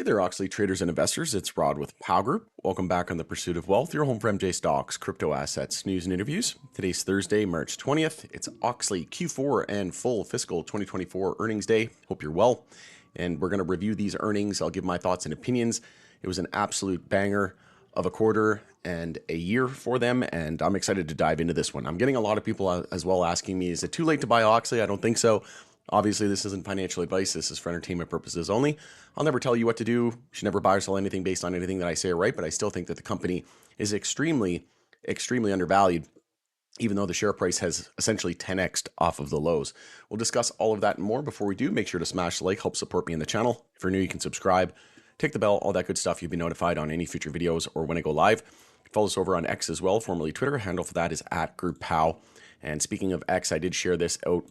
Hey there, Auxly traders and investors. It's Rod with Pow Group. Welcome back on the Pursuit of Wealth, your home for MJ stocks, crypto assets, news, and interviews. Today's Thursday, March 20th. It's Auxly Q4 and full fiscal 2024 earnings day. Hope you're well. And we're going to review these earnings. I'll give my thoughts and opinions. It was an absolute banger of a quarter and a year for them, and I'm excited to dive into this one. I'm getting a lot of people as well asking me, is it too late to buy Auxly? I don't think so. Obviously, this isn't financial advice. This is for entertainment purposes only. I'll never tell you what to do. You should never buy or sell anything based on anything that I say or write, but I still think that the company is extremely undervalued, even though the share price has essentially 10x'd off of the lows. We'll discuss all of that and more. Before we do, make sure to smash the like, help support me in the channel. If you're new, you can subscribe, tick the bell, all that good stuff. You'll be notified on any future videos or when I go live. Follow us over on X as well, formerly Twitter. Handle for that is @GroupPow. And speaking of X, I did share this out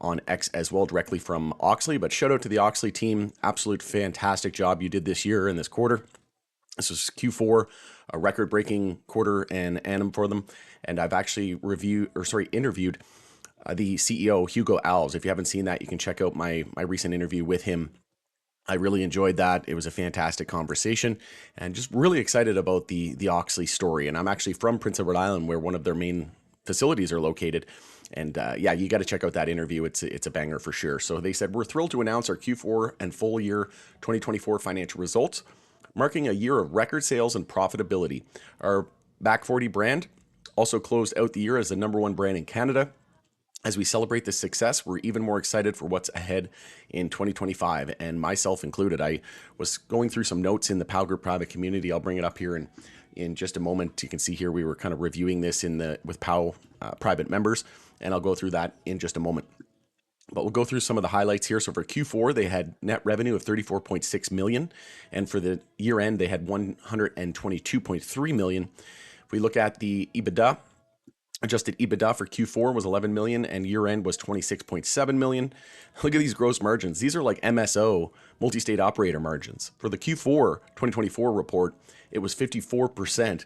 on X as well directly from Auxly, but shout out to the Auxly team. Absolute fantastic job you did this year in this quarter. This was Q4, a record-breaking quarter and annum for them. And I've actually interviewed the CEO, Hugo Alves. If you haven't seen that, you can check out my recent interview with him. I really enjoyed that. It was a fantastic conversation and just really excited about the Auxly story. And I'm actually from Prince Edward Island, where one of their main facilities are located. And yeah, you got to check out that interview. It's a banger for sure. So they said, we're thrilled to announce our Q4 and full year 2024 financial results, marking a year of record sales and profitability. Our Back 40 brand also closed out the year as the #1 brand in Canada. As we celebrate this success, we're even more excited for what's ahead in 2025, and myself included. I was going through some notes in the Pow Group private community. I'll bring it up here in just a moment. You can see here we were kind of reviewing this with Pow private members, and I'll go through that in just a moment. But we'll go through some of the highlights here. So for Q4, they had net revenue of $34.6 million, and for the year end, they had $122.3 million. If we look at the EBITDA, adjusted EBITDA for Q4 was $11 million and year end was $26.7 million. Look at these gross margins. These are like MSO, multi-state operator margins. For the Q4 2024 report, it was 54%,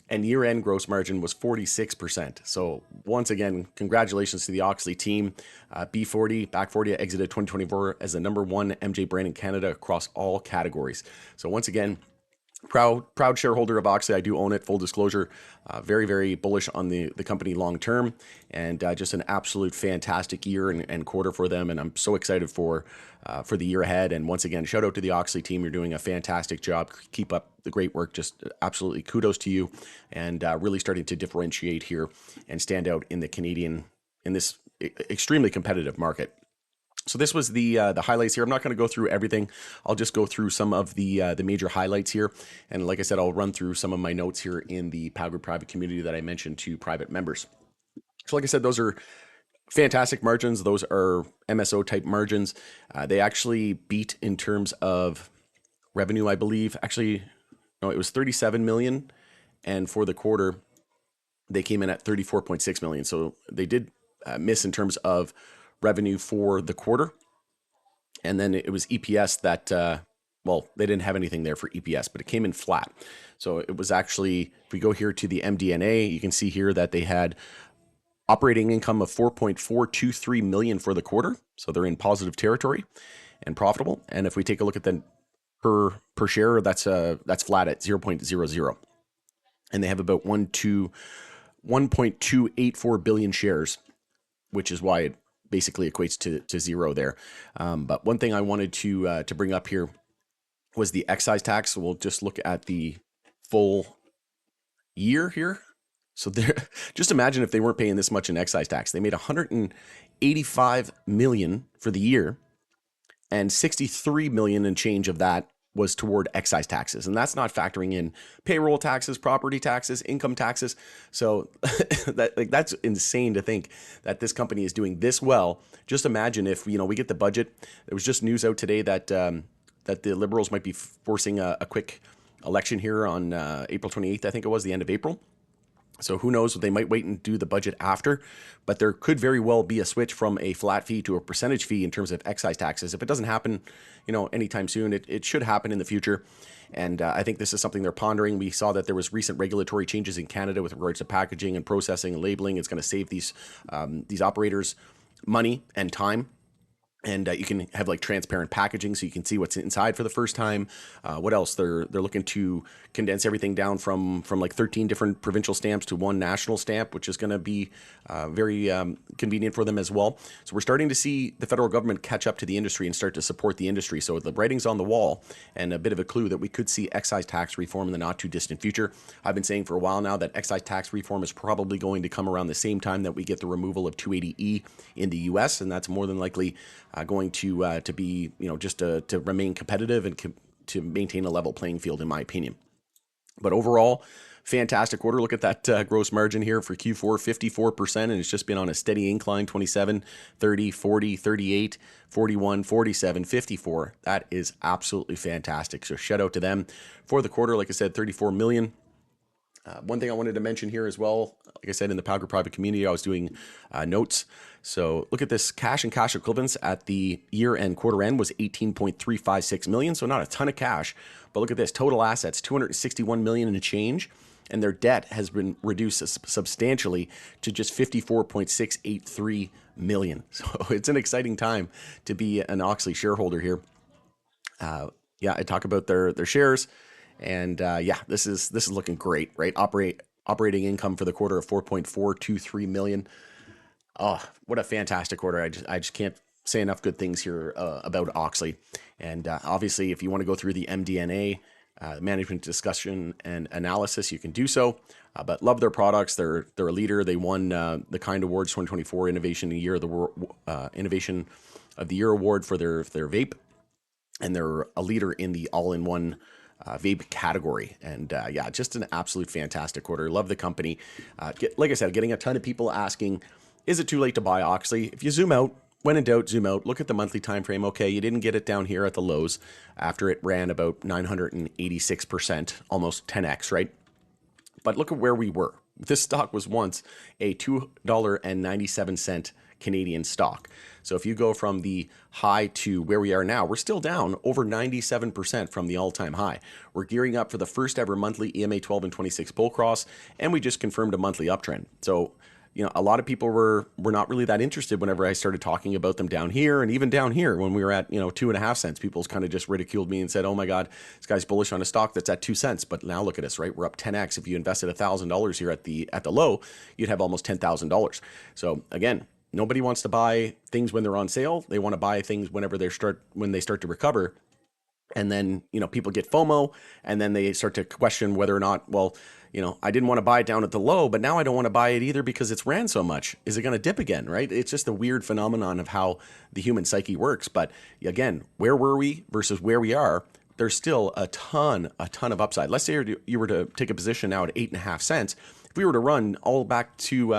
and year end gross margin was 46%. So once again, congratulations to the Auxly team. Back 40 exited 2024 as the #1 MJ brand in Canada across all categories. So once again, proud shareholder of Auxly. I do own it, full disclosure. Very bullish on the company long term, and just an absolute fantastic year and quarter for them. And I'm so excited for the year ahead. And once again, shout out to the Auxly team. You're doing a fantastic job. Keep up the great work. Just absolutely kudos to you, and really starting to differentiate here and stand out in this extremely competitive market. So this was the highlights here. I'm not going to go through everything. I'll just go through some of the major highlights here. And like I said, I'll run through some of my notes here in the Pow Group private community that I mentioned to private members. So like I said, those are fantastic margins. Those are MSO type margins. They actually beat in terms of revenue, I believe. Actually, no, it was 37 million. And for the quarter, they came in at 34.6 million. So they did miss in terms of revenue for the quarter. And then it was EPS that, they didn't have anything there for EPS, but it came in flat. So it was actually, if we go here to the MD&A, you can see here that they had operating income of 4.423 million for the quarter. So they're in positive territory and profitable. And if we take a look at the per share, that's flat at 0.00. And they have about 1.284 billion shares, which is why it basically equates to zero there. But one thing I wanted to bring up here was the excise tax. So we'll just look at the full year here. So just imagine if they weren't paying this much in excise tax. They made 185 million for the year, and 63 million and change of that was toward excise taxes. And that's not factoring in payroll taxes, property taxes, income taxes. So that's insane to think that this company is doing this well. Just imagine if, we get the budget. There was just news out today that the Liberals might be forcing a quick election here on April 28th, I think it was, the end of April. So who knows, they might wait and do the budget after, but there could very well be a switch from a flat fee to a percentage fee in terms of excise taxes. If it doesn't happen, anytime soon, it should happen in the future. And I think this is something they're pondering. We saw that there was recent regulatory changes in Canada with regards to packaging and processing and labeling. It's going to save these operators money and time. And you can have like transparent packaging so you can see what's inside for the first time. What else? They're looking to condense everything down from like 13 different provincial stamps to one national stamp, which is going to be very convenient for them as well. So we're starting to see the federal government catch up to the industry and start to support the industry. So the writing's on the wall, and a bit of a clue that we could see excise tax reform in the not too distant future. I've been saying for a while now that excise tax reform is probably going to come around the same time that we get the removal of 280E in the U.S., and that's more than likely going to be, just to remain competitive and to maintain a level playing field, in my opinion. But overall, fantastic quarter. Look at that gross margin here for Q4, 54%, and it's just been on a steady incline, 27, 30, 40, 38, 41, 47, 54. That is absolutely fantastic. So shout out to them for the quarter. Like I said, 34 million. One thing I wanted to mention here as well, like I said, in the Power private community, I was doing notes. So look at this, cash and cash equivalents at the year end, quarter end was 18.356 million. So not a ton of cash, but look at this, total assets, 261 million and a change. And their debt has been reduced substantially to just 54.683 million. So it's an exciting time to be an Auxly shareholder here. I talk about their shares. And this is looking great, right? Operating income for the quarter of 4.423 million. Oh, what a fantastic quarter! I just can't say enough good things here about Auxly. And obviously, if you want to go through the MD&A, management discussion and analysis, you can do so. But love their products. They're a leader. They won the Kind Awards 2024 Innovation of the Year, Innovation of the Year award for their vape, and they're a leader in the all-in-one vape category. And just an absolute fantastic quarter. Love the company. Like I said, getting a ton of people asking, is it too late to buy Auxly? If you zoom out, when in doubt, zoom out, look at the monthly time frame. Okay, you didn't get it down here at the lows after it ran about 986%, almost 10x, right? But look at where we were. This stock was once a $2.97 Canadian stock. So if you go from the high to where we are now, we're still down over 97% from the all-time high. We're gearing up for the first ever monthly EMA 12 and 26 bull cross, and we just confirmed a monthly uptrend. So, a lot of people were not really that interested whenever I started talking about them down here, and even down here when we were at 2.5 cents. People kind of just ridiculed me and said, "Oh my God, this guy's bullish on a stock that's at 2 cents." But now look at us, right? We're up 10x. If you invested $1,000 here at the low, you'd have almost $10,000. So again, nobody wants to buy things when they're on sale. They want to buy things whenever when they start to recover. And then, people get FOMO, and then they start to question whether or not, I didn't want to buy it down at the low, but now I don't want to buy it either because it's ran so much. Is it going to dip again, right? It's just a weird phenomenon of how the human psyche works. But again, where were we versus where we are? There's still a ton of upside. Let's say you were to take a position now at 8.5 cents. If we were to run all back to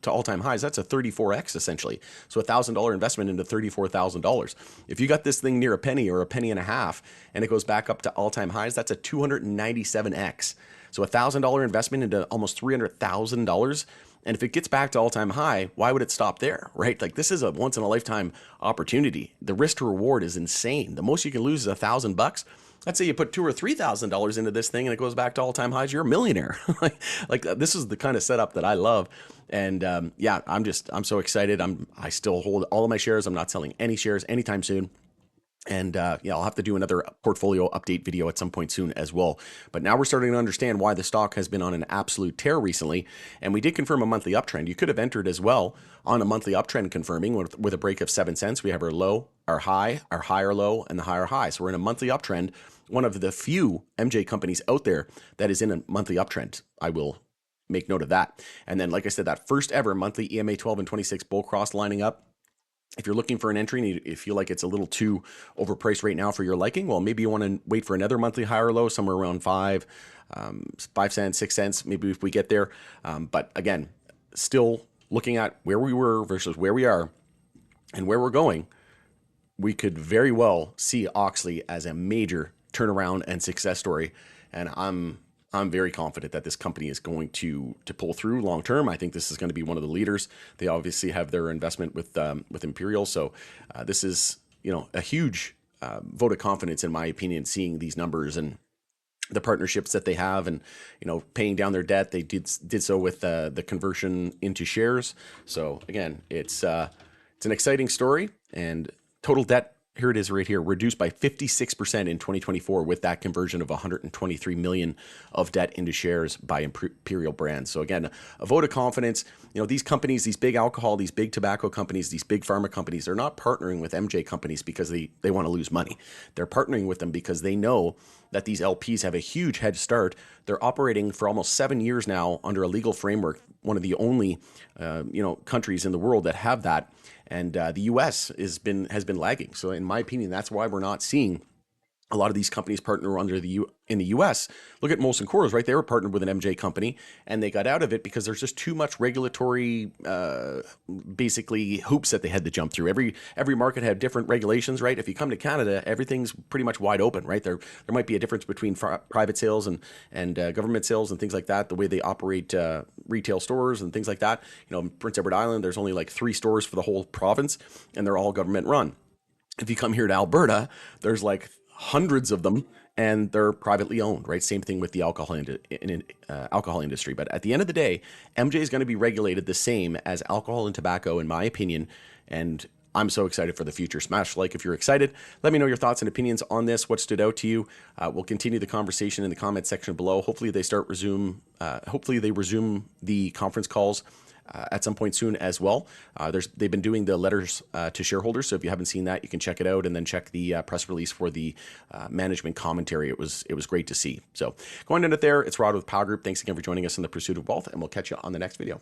all-time highs, that's a 34x essentially. So $1,000 investment into $34,000. If you got this thing near a penny or a penny and a half, and it goes back up to all-time highs, that's a 297x. So $1,000 investment into almost $300,000. And if it gets back to all-time high, why would it stop there, right? Like, this is a once-in-a-lifetime opportunity. The risk to reward is insane. The most you can lose is $1,000. Let's say you put $2,000 or $3,000 into this thing and it goes back to all-time highs, you're a millionaire. like this is the kind of setup that I love. And I'm so excited. I still hold all of my shares. I'm not selling any shares anytime soon. And I'll have to do another portfolio update video at some point soon as well. But now we're starting to understand why the stock has been on an absolute tear recently. And we did confirm a monthly uptrend. You could have entered as well on a monthly uptrend confirming with a break of 7 cents. We have our low, our high, our higher low, and the higher high. So we're in a monthly uptrend. One of the few MJ companies out there that is in a monthly uptrend. I will make note of that. And then, like I said, that first ever monthly EMA 12 and 26 bull cross lining up. If you're looking for an entry and you feel like it's a little too overpriced right now for your liking, well, maybe you want to wait for another monthly high or low, somewhere around 5 cents, 6 cents, maybe if we get there. But again, still looking at where we were versus where we are and where we're going, we could very well see Auxly as a major turnaround and success story. And I'm very confident that this company is going to pull through long term. I think this is going to be one of the leaders. They obviously have their investment with Imperial, so this is a huge vote of confidence in my opinion. Seeing these numbers and the partnerships that they have, and paying down their debt, they did so with the conversion into shares. So again, it's an exciting story, and Total debt, here it is right here, reduced by 56% in 2024 with that conversion of 123 million of debt into shares by Imperial Brands. So again, a vote of confidence. These companies, these big alcohol, these big tobacco companies, these big pharma companies, they're not partnering with MJ companies because they want to lose money. They're partnering with them because they know that these LPs have a huge head start. They're operating for almost 7 years now under a legal framework, one of the only countries in the world that have that. And the U.S. has been lagging. So in my opinion, that's why we're not seeing a lot of these companies partner under in the U.S. Look at Molson Coors, right? They were partnered with an MJ company, and they got out of it because there's just too much regulatory, basically hoops that they had to jump through. Every market had different regulations, right? If you come to Canada, everything's pretty much wide open, right? There might be a difference between private sales and government sales and things like that. The way they operate retail stores and things like that. In Prince Edward Island, there's only like 3 stores for the whole province, and they're all government run. If you come here to Alberta, there's like hundreds of them, and they're privately owned, right? Same thing with the alcohol industry. But at the end of the day, MJ is going to be regulated the same as alcohol and tobacco, in my opinion. And I'm so excited for the future. Smash like if you're excited. Let me know your thoughts and opinions on this. What stood out to you? We'll continue the conversation in the comment section below. Hopefully they resume the conference calls at some point soon as well. They've been doing the letters to shareholders, so if you haven't seen that, you can check it out, and then check the press release for the management commentary. It was great to see. So going into it there, it's Rod with Power Group. Thanks again for joining us in the Pursuit of Wealth, and we'll catch you on the next video.